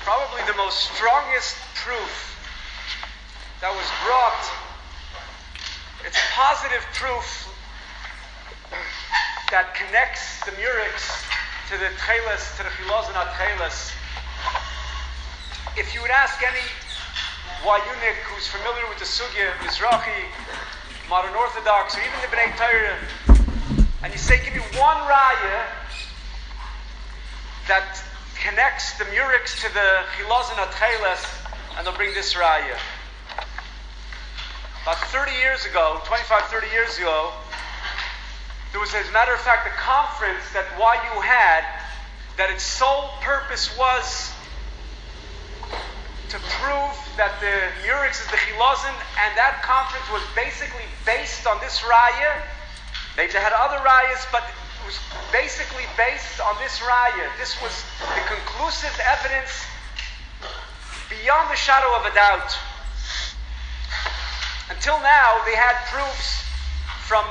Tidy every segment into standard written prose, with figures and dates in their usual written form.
probably the most strongest proof that was brought. It's positive proof that connects the murex to the Techeles, to the chilazon Techeles. If you would ask any Wayunik who's familiar with the Sugya, Mizrahi, Modern Orthodox, or even the Bnei Torah, and you say, give me one raya that connects the murex to the chilazon Techeles, and they'll bring this raya. About 30 years ago, 25, 30 years ago, there was, as a matter of fact, a conference that YU had that its sole purpose was to prove that the murex is the chilazon, and that conference was basically based on this raya. Maybe they had other rayas, but it was basically based on this raya. This was the conclusive evidence beyond the shadow of a doubt. Until now, they had proofs from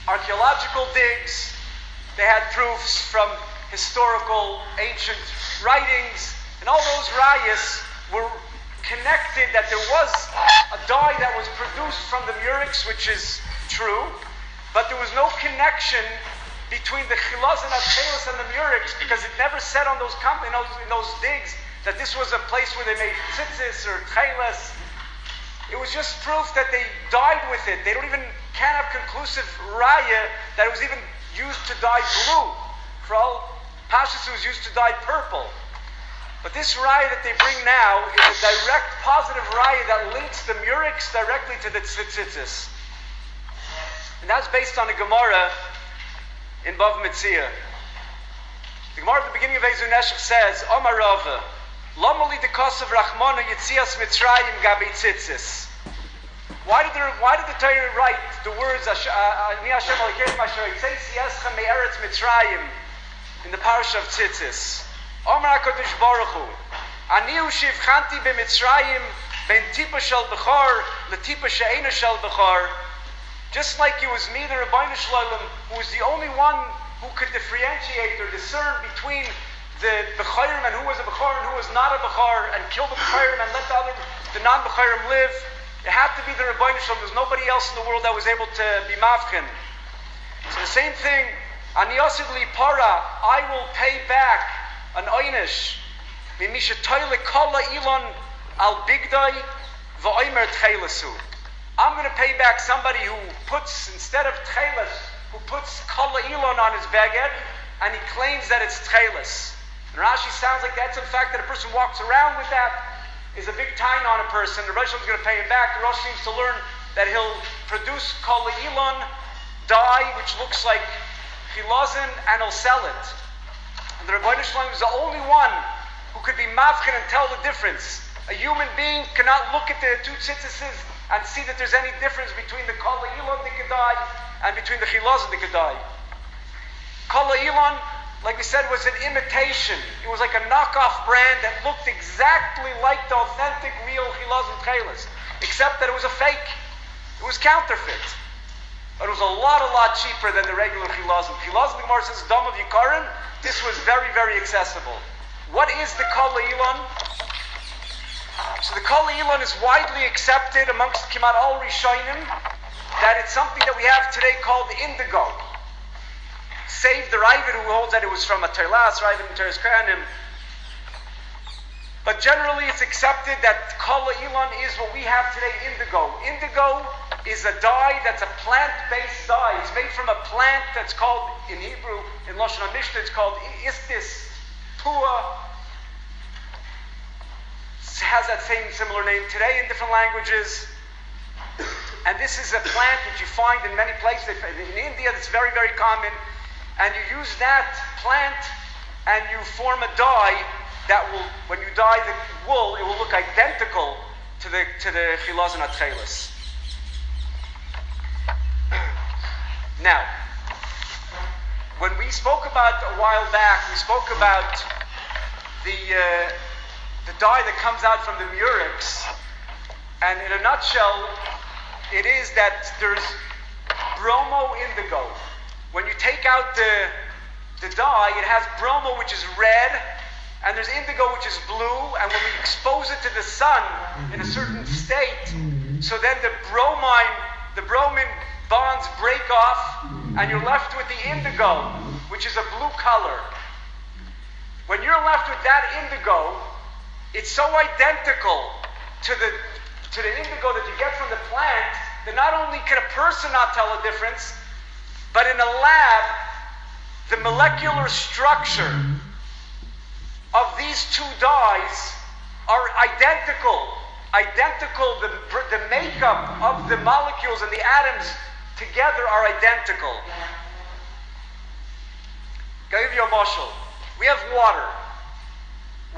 archaeological digs, they had proofs from historical ancient writings, and all those rayas were connected that there was a dye that was produced from the murex, which is true, but there was no connection between the chilazon Techeles and the murex, because it never said on those in those digs that this was a place where they made tzitzis or Techeles. It was just proof that they dyed with it. They can't have conclusive raya that it was even used to dye blue. For all pashas, it was used to dye purple. But this raya that they bring now is a direct positive raya that links the murex directly to the tzitzis. And that's based on a Gemara in Bav Metzia. The Gemara at the beginning of Ezu Neshech says, Omar Rava, Lama li dekasav Rachmana Yitzias Mitzrayim gabi tzitzis. Why did the Torah write the words Ani Hashem Elokeichem asher yitzei eschem me'eretz Mitzrayim in the parasha of tzitzis? Omar HaKadosh Baruch Hu, Ani hu shivchanti b'Mitzrayim ben tipa shel bechor letipa she'ena shel bechor. Just like it was me, the Rabbeinu Shalom, who was the only one who could differentiate or discern between the Bechorim and who was a Bechor and who was not a Bechor, and kill the Bechorim and let the non-Bechorim live. It had to be the Rabbeinu Shalom. There's nobody else in the world that was able to be mavchen. So the same thing, Ani Yosid li para, I will pay back an oynish. Mimishatoyle kola ilan al bigdai va'omer tchelesu. I'm going to pay back somebody who puts, instead of Techeles, who puts kola ilan on his baguette, and he claims that it's Techeles. And Rashi sounds like that's in fact that a person walks around with that is a big tine on a person. The Rosh is going to pay him back. The Rosh seems to learn that he'll produce kola ilan dye, which looks like chilazon, and he'll sell it. And the Rebbeinu Shalom is the only one who could be mavchen and tell the difference. A human being cannot look at the two tzitzis and see that there's any difference between the kola ilan dikadai and between the chilazon dikadai. Kola ilan, like we said, was an imitation. It was like a knockoff brand that looked exactly like the authentic, real chilazon Techeles, except that it was a fake. It was counterfeit. But it was a lot cheaper than the regular chilazon. Chilazon, the Gemara says, dam of yikarin. This was very, very accessible. What is the kola ilan? So the kola ilan is widely accepted amongst Kimat all Rishonim that it's something that we have today called indigo. Save the Ravid who holds that it was from a Terlas, Ravid and Teres Kranim. But generally it's accepted that kola ilan is what we have today, indigo. Indigo is a dye that's a plant-based dye. It's made from a plant that's called, in Hebrew, in Lashon HaMishnah, it's called istis, pua. Has that same similar name today in different languages. And this is a plant that you find in many places. In India, it's very, very common. And you use that plant and you form a dye that will, when you dye the wool, it will look identical to the chilazon Techeles. Now, when we spoke about a while back, we spoke about the dye that comes out from the murex, and in a nutshell, it is that there's bromo indigo. when you take out the dye, it has bromo, which is red, and there's indigo, which is blue, and when we expose it to the sun in a certain state, so then the bromine bonds break off, and you're left with the indigo, which is a blue color. When you're left with that indigo, it's so identical to the indigo that you get from the plant that not only can a person not tell a difference, but in a lab, the molecular structure of these two dyes are identical. The makeup of the molecules and the atoms together are identical. I'll give you a mashal. We have water.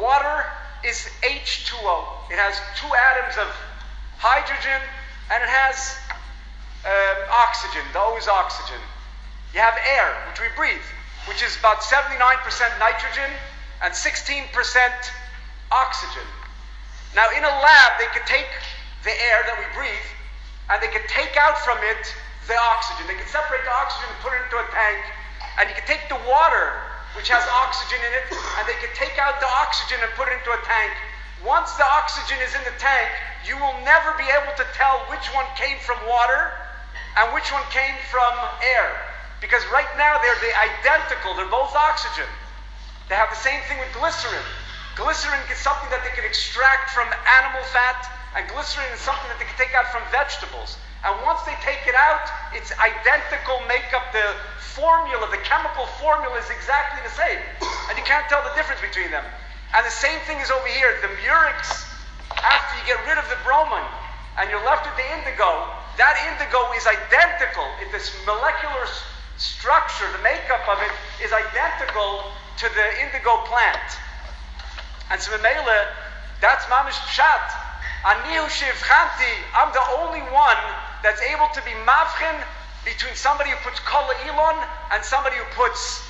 Water is H2O. It has two atoms of hydrogen and it has oxygen. The O is oxygen. You have air, which we breathe, which is about 79% nitrogen and 16% oxygen. Now in a lab, they could take the air that we breathe and they could take out from it the oxygen. They could separate the oxygen and put it into a tank, and you could take the water, which has oxygen in it, and they could take out the oxygen and put it into a tank. Once the oxygen is in the tank, you will never be able to tell which one came from water and which one came from air. Because right now they're identical, they're both oxygen. They have the same thing with glycerin. Glycerin is something that they can extract from animal fat, and glycerin is something that they can take out from vegetables. And once they take it out, it's identical makeup. The formula, the chemical formula is exactly the same. And you can't tell the difference between them. And the same thing is over here. The murex, after you get rid of the bromine, and you're left with the indigo, that indigo is identical. If this molecular structure, the makeup of it, is identical to the indigo plant. And so Mimele, that's mamish pshat. Anihu shivchanti, I'm the only one that's able to be mavchin between somebody who puts kol ilan and somebody who puts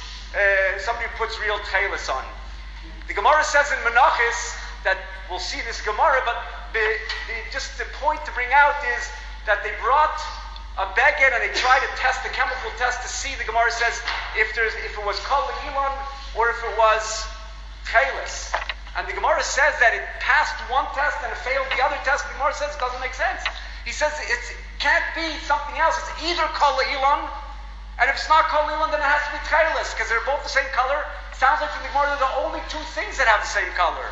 real Techeles on. The Gemara says in Menachos that we'll see this Gemara, but just the point to bring out is that they brought a beged and they tried to test the chemical test to see. The Gemara says if it was kol ilan or if it was Techeles. And the Gemara says that it passed one test and it failed the other test. The Gemara says it doesn't make sense. He says it can't be something else. It's either kol ilan, and if it's not kol ilan, then it has to be Techeles, because they're both the same color. It sounds like from the Gemara they're the only two things that have the same color.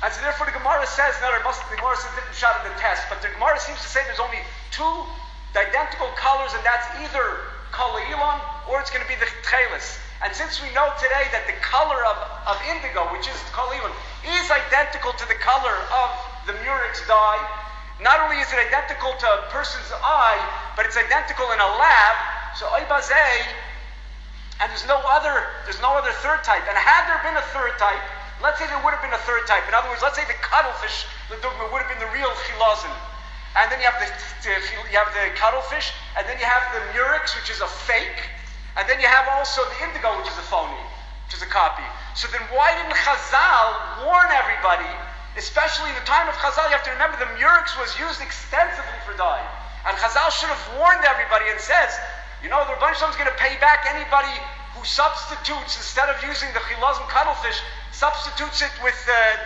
And so therefore the Gemara says, the Gemara says different shot in the test, but the Gemara seems to say there's only two identical colors, and that's either kol ilan or it's going to be the Techeles. And since we know today that the color of indigo, which is kol ilan, is identical to the color of the murex dye, not only is it identical to a person's eye, but it's identical in a lab. So oibazeh, and there's no other third type. And had there been a third type, let's say there would have been a third type. In other words, let's say the cuttlefish, the dogma, would have been the real chilazin. And then you have the cuttlefish, and then you have the murex, which is a fake. And then you have also the indigo, which is a phony, which is a copy. So then why didn't Chazal warn everybody, especially in the time of Chazal? You have to remember the murex was used extensively for dye. And Chazal should have warned everybody and says, the Rebbeinu Shalom is going to pay back anybody who substitutes, instead of using the chilazim cuttlefish, substitutes it with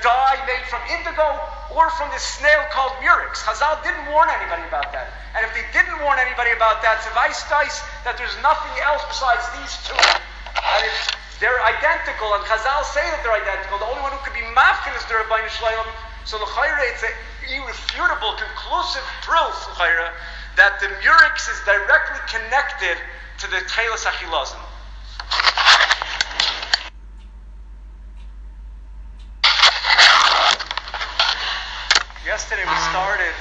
dye made from indigo or from this snail called murex. Chazal didn't warn anybody about that. And if they didn't warn anybody about that, it's a vice dice that there's nothing else besides these two. And if they're identical, and Chazal say that they're identical, the only one who could be mafkin is the Rebbeinu Shalom. So l'chayra, it's an irrefutable, conclusive proof, l'chayra, that the murex is directly connected to the Techeles achilazim. Yesterday we started